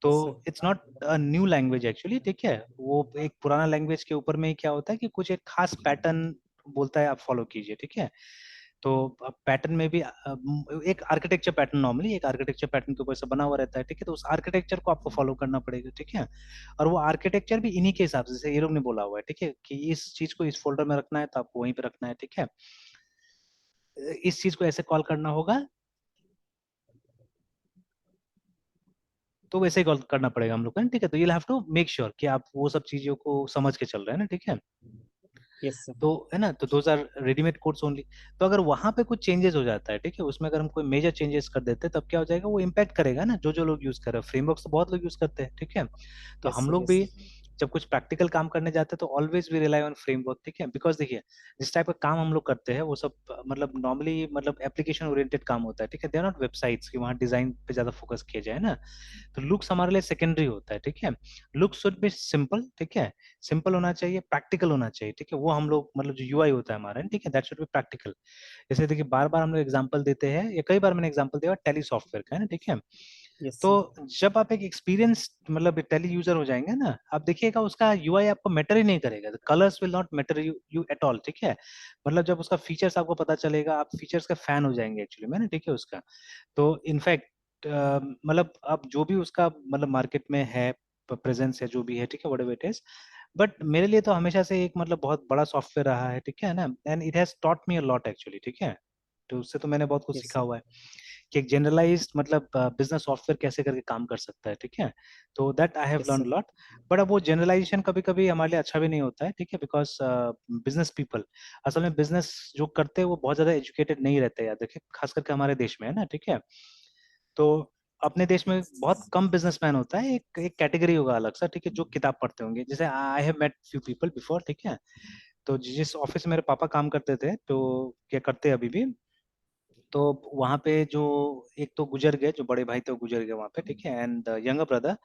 तो yes sir. It's not a new language actually, ठीक है, वो एक पुराना लैंग्वेज के ऊपर में ही क्या होता है कि कुछ एक खास पैटर्न बोलता है, आप फॉलो कीजिए, ठीक है। तो पैटर्न में भी एक आर्किटेक्चर पैटर्न, नॉर्मली एक आर्किटेक्चर पैटर्न के ऊपर से बना हुआ रहता है, ठीक है, तो उस आर्किटेक्चर को आपको फॉलो करना पड़ेगा, ठीक है। और वो आर्किटेक्चर भी इन्हीं के हिसाब से, जैसे ये लोग ने बोला हुआ है, ठीक है, कि इस चीज को इस फोल्डर में रखना है तो आपको वहीं पे रखना है, ठीक है, इस चीज को ऐसे कॉल करना होगा तो वैसे ही कॉल करना पड़ेगा हम लोग को, ठीक है। तो you have to make sure कि आप वो सब चीजों को समझ के चल रहे हैं ना, ठीक है। Yes sir. तो है ना, तो those are readymade codes only. तो अगर वहां पे कुछ चेंजेस हो जाता है, ठीक है, उसमें अगर हम कोई मेजर चेंजेस कर देते हैं तब क्या हो जाएगा, वो इम्पैक्ट करेगा ना जो जो लोग यूज कर रहे हैं, फ्रेमवर्क्स तो बहुत लोग यूज करते हैं, ठीक है। तो यस हम सर। लोग यस भी सर। जब कुछ प्रैक्टिकल काम करने जाते हैं तो always we rely on framework, ठीक है, बिकॉज देखिए जिस टाइप का काम हम लोग करते हैं वो सब मतलब नॉर्मली मतलब एप्लीकेशन ओरिएंटेड काम होता है, ठीक है, दे आर नॉट वेबसाइट्स कि वहाँ डिजाइन पे ज्यादा फोकस किया जाए ना। तो लुक्स हमारे लिए सेकेंडरी होता है, ठीक है। लुक्स शुड बी सिंपल, ठीक है, सिंपल होना चाहिए, प्रैक्टिकल होना चाहिए, ठीक है, वो हम लोग मतलब जो यूआई होता है हमारा, ठीक है, दैट शुड बी प्रैक्टिकल। जैसे देखिए बार बार हम लोग एग्जांपल देते हैं, या कई बार मैंने एग्जांपल दिया टैली सॉफ्टवेयर का, है ना, ठीक है। यस तो सर। जब आप एक एक्सपीरियंस मतलब टैली यूजर हो जाएंगे ना, आप देखिएगा उसका यूआई आपको मैटर ही नहीं करेगा, colours will not matter you you at all, ठीक है। मतलब जब उसका फीचर्स आपको पता चलेगा, आप फीचर्स का फैन हो जाएंगे एक्चुअली में ना, ठीक है, उसका। तो इनफैक्ट मतलब अब जो भी उसका मतलब मार्केट में है प्रेजेंस है, जो भी है, ठीक है, व्हाटएवर इट इज, बट मेरे लिए तो हमेशा से एक मतलब बहुत बड़ा सॉफ्टवेयर रहा है, ठीक है ना, and it has taught me a lot actually, ठीक है। तो उससे तो मैंने बहुत कुछ यस सीखा सर। हुआ है कि एक जनरलाइज्ड मतलब बिजनेस सॉफ्टवेयर कैसे करके काम कर सकता है, ठीक है। तो that I have yes learn sir. Lot. But अब वो जनरलाइजेशन कभी कभी हमारे लिए अच्छा भी नहीं होता है, ठीक है, बिकॉज बिजनेस पीपल असल में बिजनेस जो करते हैं वो बहुत ज्यादा एजुकेटेड नहीं रहते, याद रखिए, खास करके हमारे देश में, है ना, ठीक है। तो अपने देश में बहुत कम बिजनेसमैन होता है, एक एक कैटेगरी होगा अलग सा, ठीक है, जो किताब पढ़ते होंगे, जैसे I have met few people before, ठीक है। तो जिस ऑफिस में मेरे पापा काम करते थे, तो क्या करते हैं अभी भी, तो वहां पे जो एक तो गुजर गए, जो बड़े भाई थे वो गुजर गए वहां पे, ठीक है, एंड यंगर ब्रदर।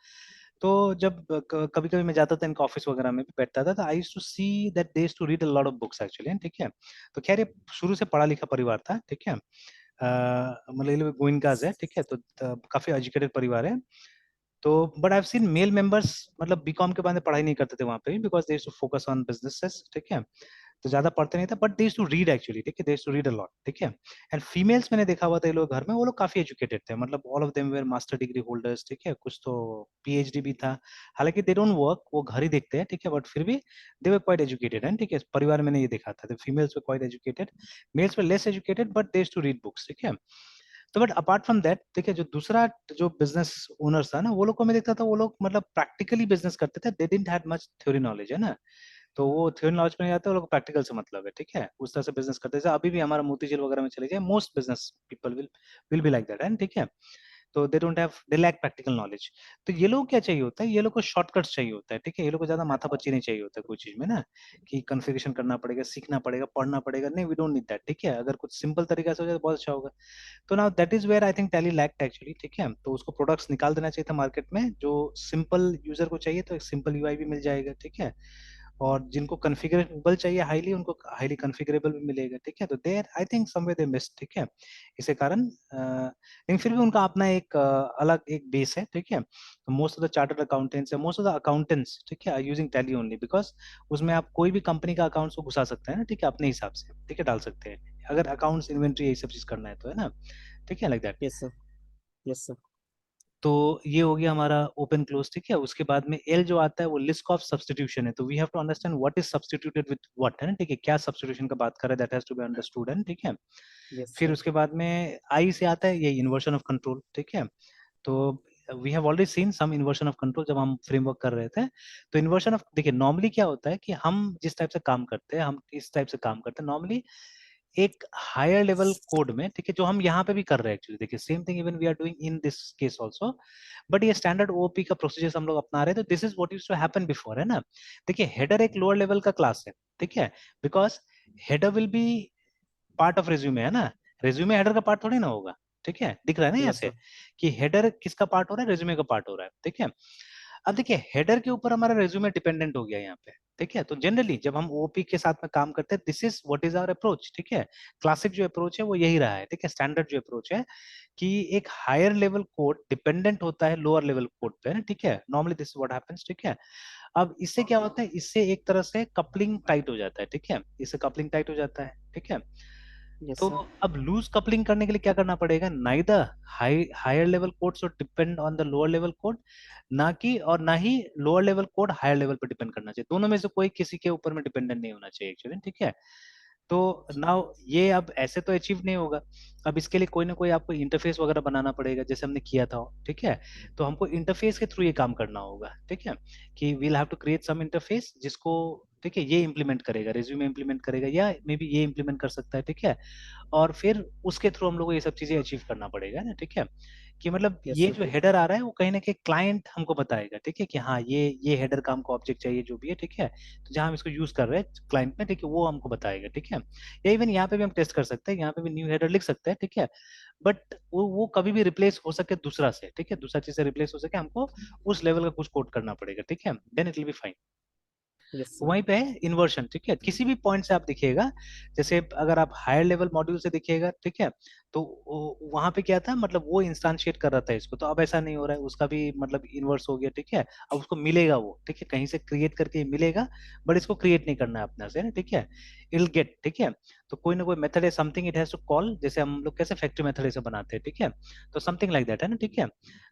तो जब कभी कभी मैं जाता था इनका ऑफिस वगैरह में भी बैठता था, तो I used to see that they used to read a lot of books actually, ठीक है। तो खैर ये शुरू से पढ़ा लिखा परिवार था, ठीक है, मतलब ये लोग गोइनकाज है, ठीक है, तो काफी एजुकेटेड परिवार है। तो but I have seen male members मतलब बीकॉम के बाद में पढ़ाई नहीं करते थे वहां पे, because they to focus on businesses, ठीक है। तो ज्यादा पढ़ते नहीं था, but they to read actually, ठीक है, they to read a lot, ठीक है। एंड फीमेल्स मैंने देखा हुआ था ये लोग घर में, वो लोग काफी एजुकेटेड थे, मतलब all of them were master degree holders, ठीक है, कुछ तो पीएचडी भी था। हालांकि दे डोंट वर्क, वो घर ही देखते हैं, ठीक है, बट फिर भी दे वर क्वाइट एजुकेटेड, है ठीक है। परिवार मैंने ये देखा था, females were quite educated, males were less educated, but they to read books, ठीक है। तो बट अपार्ट फ्रॉम दैट देखिए, जो दूसरा जो बिजनेस ओनर्स था ना, वो लोग को मैं देखता था, वो लोग मतलब प्रैक्टिकली बिजनेस करते थे, they didn't had much theory knowledge, है ना। तो वो थ्योरी नॉलेज में नहीं आते, वो लोग प्रैक्टिकल से मतलब है, ठीक है, उस तरह से बिजनेस करते थे। अभी भी हमारा मोतीझील वगैरह में चले जाए, most business people will be like that, है ठीक है। तो they don't have, they lack practical knowledge. तो ये लोग क्या चाहिए होता है, ये लोग को शॉर्टकट्स चाहिए होता है, ठीक है, ये लोग को ज्यादा माथा पच्ची नहीं चाहिए होता है कोई चीज में ना, कि कॉन्फ़िगरेशन करना पड़ेगा, सीखना पड़ेगा, पढ़ना पड़ेगा, नहीं, वी डोंट नीड दैट, ठीक है। अगर कुछ सिंपल तरीका से हो जाए तो बहुत अच्छा होगा। तो now that is where I think Tally lacked actually, ठीक है। तो उसको प्रोडक्ट्स निकाल देना चाहिए था मार्केट में, जो सिंपल यूजर को चाहिए, तो एक सिंपल यूआई भी मिल जाएगा, ठीक है। और जिनको कॉन्फ़िगरेबल चाहिए हाईली, उनको हाईली कॉन्फ़िगरेबल भी मिलेगा, ठीक है। तो there I think somewhere they miss, ठीक है। इसी कारण लेकिन फिर भी उनका अपना एक अलग एक बेस है, ठीक है। तो most of the chartered accountants या मोस्ट ऑफ द अकाउंटेंट्स, ठीक है, are using Tally only, because उसमें आप कोई भी कंपनी का अकाउंट्स को घुसा सकते हैं ना, ठीक है, अपने हिसाब से, ठीक है, डाल सकते हैं, अगर अकाउंट्स इन्वेंट्री यही सब चीज करना है तो, है ना, ठीक है, like that. Yes sir. Yes sir. तो ये हो गया हमारा ओपन क्लोज, ठीक है। उसके बाद में एल जो आता है वो लिस्ट ऑफ सब्स्टिट्यूशन है, तो we have to understand what is substituted with what, है ना, ठीक है, क्या सब्स्टिट्यूशन का बात कर रहा है, that has to be understood, है, ठीक है। यस फिर सर। उसके बाद में आई से आता है ये इन्वर्शन ऑफ कंट्रोल, ठीक है। तो we have already seen some inversion of control जब हम फ्रेमवर्क कर रहे थे। तो इन्वर्शन ऑफ, देखिए नॉर्मली क्या होता है कि हम जिस टाइप से काम करते हैं, हम इस टाइप से काम करते हैं नॉर्मली एक हायर लेवल कोड में, ठीक है, जो हम यहाँ पे भी कर रहे हैं एक्चुअली, देखिए same thing even we are doing in this case also, but ये स्टैंडर्ड ओपी का प्रोसीजर हम लोग अपना रहे हैं, तो this is what used to happen before, है ना। देखिए हेडर एक लोअर लेवल का क्लास है, ठीक है, because header will be part of resume, है ना। रेज्यूमे हेडर का पार्ट थोड़ी ना होगा, ठीक है, दिख रहा है ना यहाँ यस से सर। कि हेडर किसका पार्ट हो रहा है, रेज्यूमे का पार्ट हो रहा है, ठीक है। अब देखिए हेडर के ऊपर हमारा रेज्यूमे डिपेंडेंट हो गया यहाँ पे, ठीक है। तो जनरली जब हम ओपी के साथ में काम करते हैं, this is what is our approach, ठीक है। क्लासिक जो अप्रोच है वो यही रहा है, ठीक है, स्टैंडर्ड जो अप्रोच है कि एक हायर लेवल कोड डिपेंडेंट होता है लोअर लेवल कोड पे, है, ठीक है, नॉर्मली दिस व्हाट हैपेंस, ठीक है। अब इससे क्या होता है, इससे एक तरह से कपलिंग टाइट हो जाता है, ठीक है, इससे कपलिंग टाइट हो जाता है, ठीक है। यस तो सर। अब लूज कपलिंग करने के लिए क्या करना पड़ेगा, neither higher level code should depend on the lower level code, ना कि और ना ही lower level code higher level पर डिपेंड करना चाहिए, दोनों में से कोई किसी के ऊपर में डिपेंडेंट नहीं होना चाहिए एक्चुअली, ठीक है। तो नाउ ये अब ऐसे तो अचीव नहीं होगा, अब इसके लिए कोई ना कोई आपको इंटरफेस वगैरह बनाना पड़ेगा, जैसे हमने किया था, ठीक है। तो हमको इंटरफेस के थ्रू ये काम करना होगा, ठीक है, कि we'll have to create some interface जिसको, ठीक है, ये इंप्लीमेंट करेगा, रिज्यूमे इंप्लीमेंट करेगा, या मे बी ये इंप्लीमेंट कर सकता है, ठीक है। और फिर उसके थ्रू हम लोग को ये सब चीजें अचीव करना पड़ेगा ना, ठीक है। कि मतलब यस ये सर। जो हेडर आ रहा है वो कहीं ना कहीं क्लाइंट हमको बताएगा, ठीक है, कि हाँ ये हेडर का हमको ऑब्जेक्ट चाहिए जो भी है, ठीक है। तो जहाँ हम इसको यूज कर रहे हैं क्लाइंट में, ठीक है, वो हमको बताएगा, ठीक है। या इवन यहाँ पे भी हम टेस्ट कर सकते हैं, यहाँ पे भी न्यू हेडर लिख सकते हैं, ठीक है। बट वो कभी भी रिप्लेस हो सके दूसरा से, ठीक है, दूसरा चीज से रिप्लेस हो सके, हमको उस लेवल का कुछ कोड करना पड़ेगा, ठीक है, then it will be fine. Yes sir. वहीं पे है इन्वर्शन, ठीक है, किसी भी पॉइंट से आप देखिएगा, जैसे अगर आप हायर लेवल मॉड्यूल से देखिएगा, ठीक है, तो वहां पे क्या था, मतलब वो इंस्टांशिएट कर रहा था इसको, तो अब ऐसा नहीं हो रहा है, उसका भी मतलब इन्वर्स हो गया, ठीक है। अब उसको मिलेगा वो, ठीक है, कहीं से क्रिएट करके मिलेगा, बट इसको क्रिएट नहीं करना है अपने से ना, ठीक है, इल गेट, ठीक है। तो कोई ना कोई मेथड है, something it has to call, जैसे हम लोग कैसे फैक्ट्री मेथड ऐसे बनाते हैं, ठीक है। तो समथिंग लाइक दैट, है ना, ठीक है।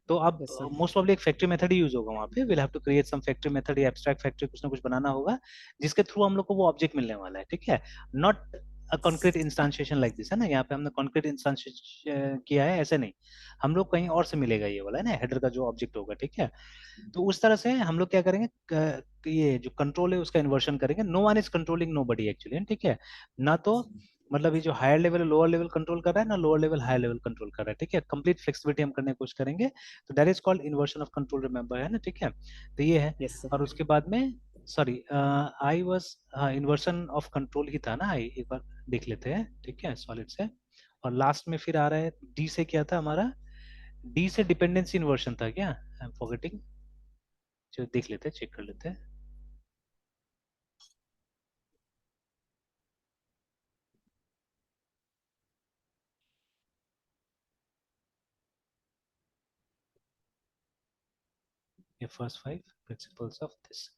तो अब यस सर। मोस्ट ऑफली एक फैक्ट्री मेथड ही यूज होगा वहाँ पे, will have to create some factory method या एब्स्ट्रैक्ट फैक्ट्री, कुछ ना कुछ बनाना होगा जिसके थ्रू हम लोग को वो ऑब्जेक्ट मिलने वाला है, ठीक है। Not a concrete instantiation like this, है ना, यहाँ पे हमने कॉन्क्रीट इंस्टांशिएशन किया है, ऐसे नहीं, हम लोग कहीं और से मिलेगा ये वाला, है ना, हेडर का जो ऑब्जेक्ट होगा, ठीक है। तो उस तरह से हम लोग क्या करेंगे, ये जो कंट्रोल है उसका इन्वर्शन करेंगे, no one is controlling nobody actually, ठीक है। ना तो मतलब ये जो higher level lower level control कर रहा है, ना lower level higher level control कर रहा है, ठीक है, कंप्लीट फ्लेक्सिबिलिटी हम करने की कोशिश करेंगे। तो that is called inversion of control, remember, है ना, ठीक है। तो ये है। Yes sir. और उसके बाद में, सॉरी, आई वाज, हाँ, इन्वर्शन ऑफ कंट्रोल ही था ना, आई एक बार देख लेते हैं, ठीक है, सॉलिड से। और लास्ट में फिर आ रहा है डी से, क्या था हमारा, डी से डिपेंडेंसी इन्वर्शन था क्या, आई एम फॉरगेटिंग, जो देख लेते हैं, चेक कर लेते हैं। ये फर्स्ट 5 प्रिंसिपल्स ऑफ दिस,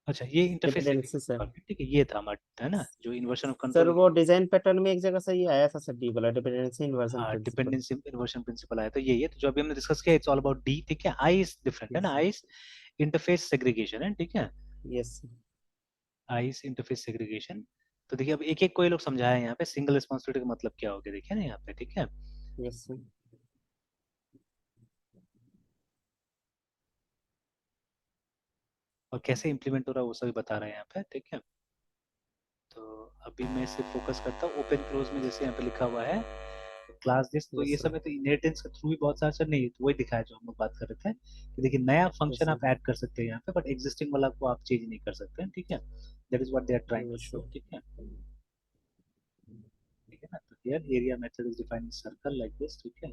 अच्छा ये इंटरफेस डिपेंडेंसी सर। सेग्रीगेशन, ठीक है, ये था हमारा, है ना, जो इन्वर्शन ऑफ सर कंट्रोल। वो डिजाइन पैटर्न में एक जगह से ये आया था सर, डी वाला डिपेंडेंसी इन्वर्जन हाँ, प्रिंसिपल। डिपेंडेंसी इन्वर्शन प्रिंसिपल आया, तो यही है, तो जो अभी हमने डिस्कस किया, इट्स ऑल अबाउट डी, ठीक है। आई इज डिफरेंट, है ना, yes. I is interface segregation, है, ठीक है, yes. I is interface segregation. तो देखिए अब एक एक कोई लोग समझाया यहाँ पे, सिंगल रिस्पॉन्सिबिलिटी का मतलब क्या हो गया, देखिए ना यहाँ पे, ठीक है। Yes sir. और कैसे इंप्लीमेंट हो रहा है वो सभी बता रहे हैं यहाँ पे, ठीक है। तो अभी मैं सिर्फ फोकस करता हूँ ओपन क्लोज में, जैसे यहाँ पे लिखा हुआ है क्लास दिस, तो ये यस सब सर। में तो इनहेरिटेंस के थ्रू भी बहुत सारा सर, नहीं तो वही दिखाया जो हम लोग बात कर रहे थे, कि देखिए नया यस फंक्शन सर। आप ऐड कर सकते हैं यहाँ पे, बट एग्जिस्टिंग वाला को आप चेंज नहीं कर सकते हैं, ठीक है। That is what they are trying to yes show, sir. ठीक है, ठीक है ना। तो here area method is defined in circle like this, ठीक है।